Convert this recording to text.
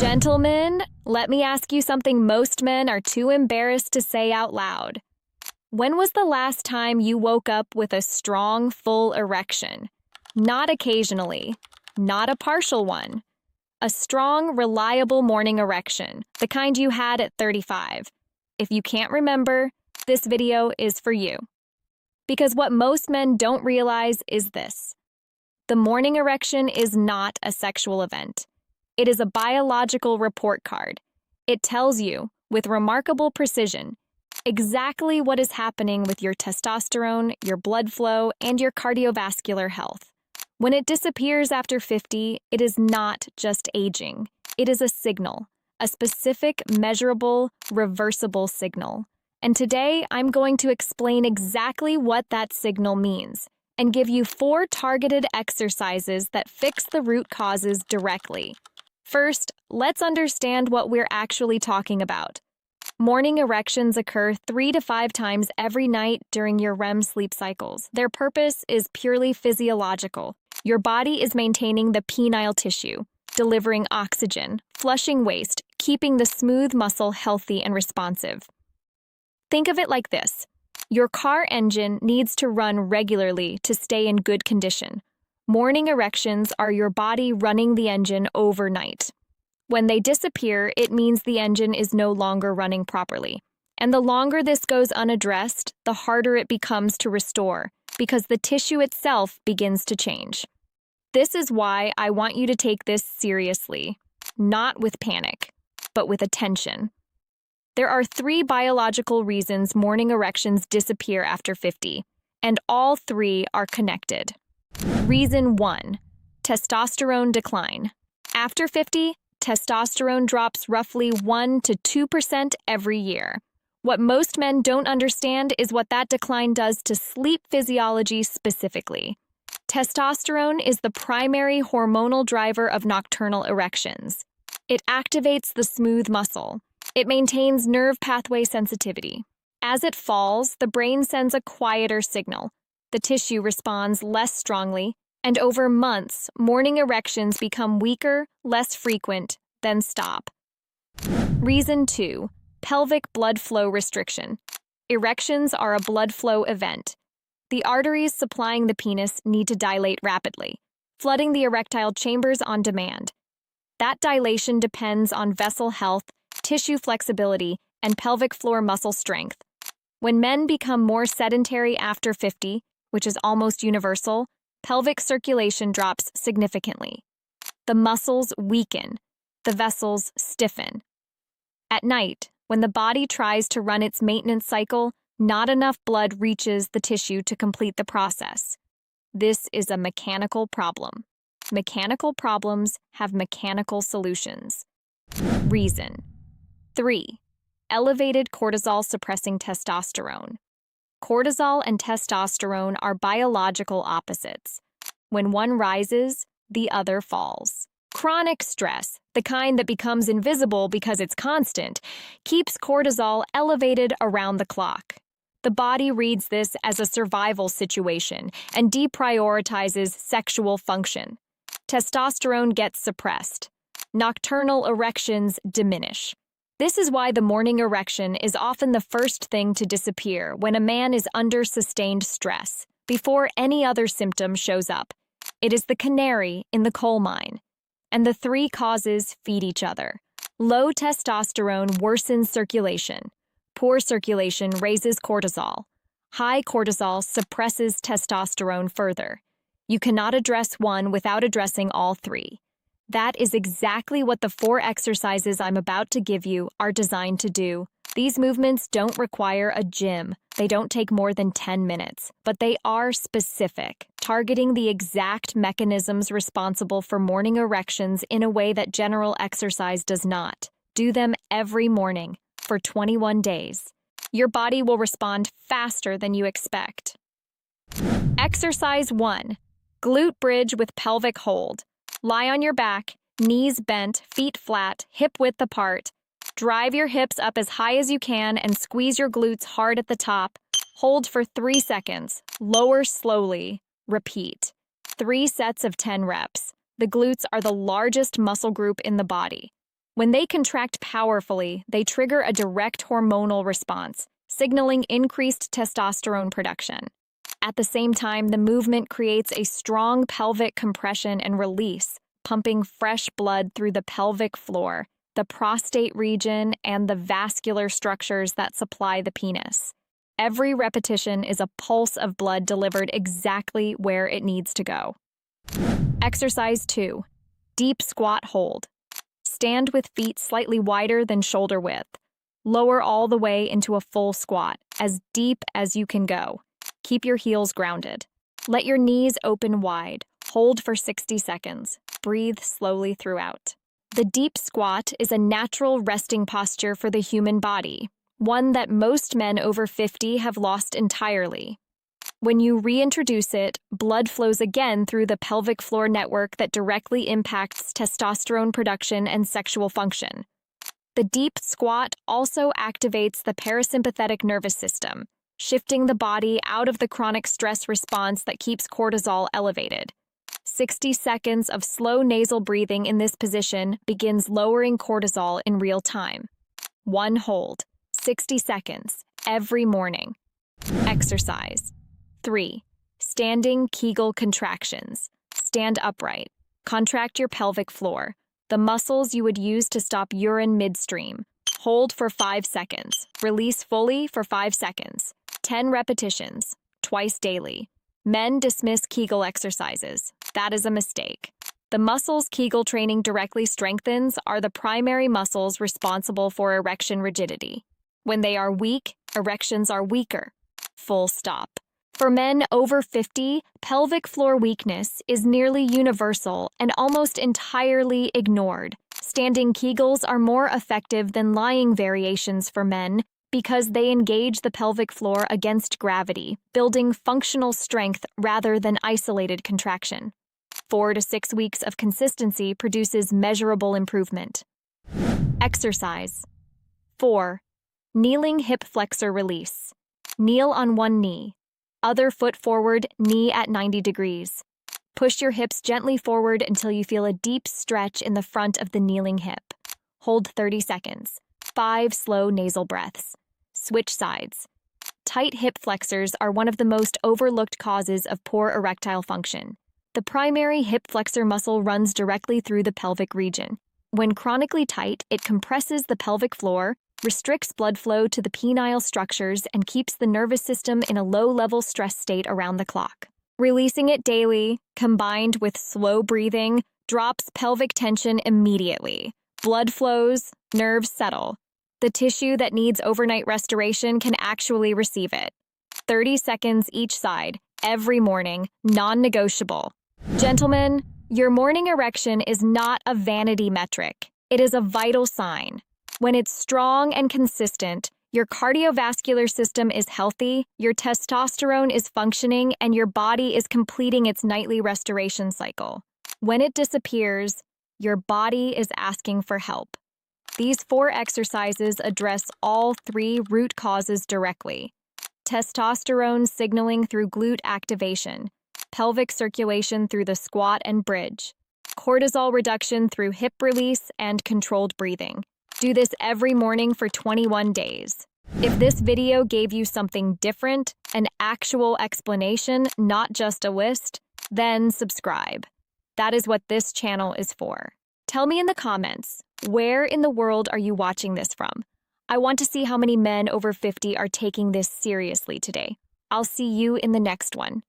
Gentlemen, let me ask you something most men are too embarrassed to say out loud. When was the last time you woke up with a strong, full erection? Not occasionally, not a partial one. A strong, reliable morning erection, the kind you had at 35. If you can't remember, this video is for you. Because what most men don't realize is this. The morning erection is not a sexual event. It is a biological report card. It tells you, with remarkable precision, exactly what is happening with your testosterone, your blood flow, and your cardiovascular health. When it disappears after 50, it is not just aging. It is a signal, a specific, measurable, reversible signal. And today, I'm going to explain exactly what that signal means and give you 4 targeted exercises that fix the root causes directly. First, let's understand what we're actually talking about. Morning erections occur 3 to 5 times every night during your REM sleep cycles. Their purpose is purely physiological. Your body is maintaining the penile tissue, delivering oxygen, flushing waste, keeping the smooth muscle healthy and responsive. Think of it like this. Your car engine needs to run regularly to stay in good condition. Morning erections are your body running the engine overnight. When they disappear, it means the engine is no longer running properly. And the longer this goes unaddressed, the harder it becomes to restore, because the tissue itself begins to change. This is why I want you to take this seriously, not with panic, but with attention. There are 3 biological reasons morning erections disappear after 50, and all 3 are connected. Reason 1. Testosterone decline. After 50, testosterone drops roughly 1 to 2% every year. What most men don't understand is what that decline does to sleep physiology specifically. Testosterone is the primary hormonal driver of nocturnal erections. It activates the smooth muscle. It maintains nerve pathway sensitivity. As it falls, the brain sends a quieter signal. The tissue responds less strongly, and over months, morning erections become weaker, less frequent, then stop. Reason 2. Pelvic blood flow restriction. Erections are a blood flow event. The arteries supplying the penis need to dilate rapidly, flooding the erectile chambers on demand. That dilation depends on vessel health, tissue flexibility, and pelvic floor muscle strength. When men become more sedentary after 50, which is almost universal, pelvic circulation drops significantly. The muscles weaken, the vessels stiffen. At night, when the body tries to run its maintenance cycle, not enough blood reaches the tissue to complete the process. This is a mechanical problem. Mechanical problems have mechanical solutions. Reason 3. Elevated cortisol suppressing testosterone. Cortisol and testosterone are biological opposites. When one rises, the other falls. Chronic stress, the kind that becomes invisible because it's constant, keeps cortisol elevated around the clock. The body reads this as a survival situation and deprioritizes sexual function. Testosterone gets suppressed. Nocturnal erections diminish. This is why the morning erection is often the first thing to disappear when a man is under sustained stress, before any other symptom shows up. It is the canary in the coal mine. And the 3 causes feed each other. Low testosterone worsens circulation. Poor circulation raises cortisol. High cortisol suppresses testosterone further. You cannot address one without addressing all 3. That is exactly what the 4 exercises I'm about to give you are designed to do. These movements don't require a gym. They don't take more than 10 minutes, but they are specific, targeting the exact mechanisms responsible for morning erections in a way that general exercise does not. Do them every morning for 21 days. Your body will respond faster than you expect. Exercise 1. Glute bridge with pelvic hold. Lie on your back, knees bent, feet flat, hip width apart. Drive your hips up as high as you can and squeeze your glutes hard at the top. Hold for 3 seconds. Lower slowly. Repeat. 3 sets of 10 reps. The glutes are the largest muscle group in the body. When they contract powerfully, they trigger a direct hormonal response, signaling increased testosterone production. At the same time, the movement creates a strong pelvic compression and release, pumping fresh blood through the pelvic floor, the prostate region, and the vascular structures that supply the penis. Every repetition is a pulse of blood delivered exactly where it needs to go. Exercise 2. Deep squat hold. Stand with feet slightly wider than shoulder width. Lower all the way into a full squat, as deep as you can go. Keep your heels grounded. Let your knees open wide. Hold for 60 seconds. Breathe slowly throughout. The deep squat is a natural resting posture for the human body, one that most men over 50 have lost entirely. When you reintroduce it, blood flows again through the pelvic floor network that directly impacts testosterone production and sexual function. The deep squat also activates the parasympathetic nervous system, shifting the body out of the chronic stress response that keeps cortisol elevated. 60 seconds of slow nasal breathing in this position begins lowering cortisol in real time. One hold, 60 seconds, every morning. Exercise 3. Standing Kegel contractions. Stand upright. Contract your pelvic floor, the muscles you would use to stop urine midstream. Hold for 5 seconds. Release fully for 5 seconds. 10 repetitions, twice daily. Men dismiss Kegel exercises. That is a mistake. The muscles Kegel training directly strengthens are the primary muscles responsible for erection rigidity. When they are weak, erections are weaker. Full stop. For men over 50, pelvic floor weakness is nearly universal and almost entirely ignored. Standing Kegels are more effective than lying variations for men because they engage the pelvic floor against gravity, building functional strength rather than isolated contraction. 4 to 6 weeks of consistency produces measurable improvement. Exercise 4. Kneeling hip flexor release. Kneel on one knee. Other foot forward, knee at 90 degrees. Push your hips gently forward until you feel a deep stretch in the front of the kneeling hip. Hold 30 seconds. 5 slow nasal breaths. Switch sides. Tight hip flexors are one of the most overlooked causes of poor erectile function. The primary hip flexor muscle runs directly through the pelvic region. When chronically tight, it compresses the pelvic floor, restricts blood flow to the penile structures, and keeps the nervous system in a low-level stress state around the clock. Releasing it daily, combined with slow breathing, drops pelvic tension immediately. Blood flows, nerves settle. The tissue that needs overnight restoration can actually receive it. 30 seconds each side, every morning, non-negotiable. Gentlemen, your morning erection is not a vanity metric. It is a vital sign. When it's strong and consistent, your cardiovascular system is healthy, your testosterone is functioning, and your body is completing its nightly restoration cycle. When it disappears, your body is asking for help. These 4 exercises address all 3 root causes directly: testosterone signaling through glute activation, pelvic circulation through the squat and bridge, cortisol reduction through hip release, and controlled breathing. Do this every morning for 21 days. If this video gave you something different, an actual explanation, not just a list, then subscribe. That is what this channel is for. Tell me in the comments, where in the world are you watching this from? I want to see how many men over 50 are taking this seriously today. I'll see you in the next one.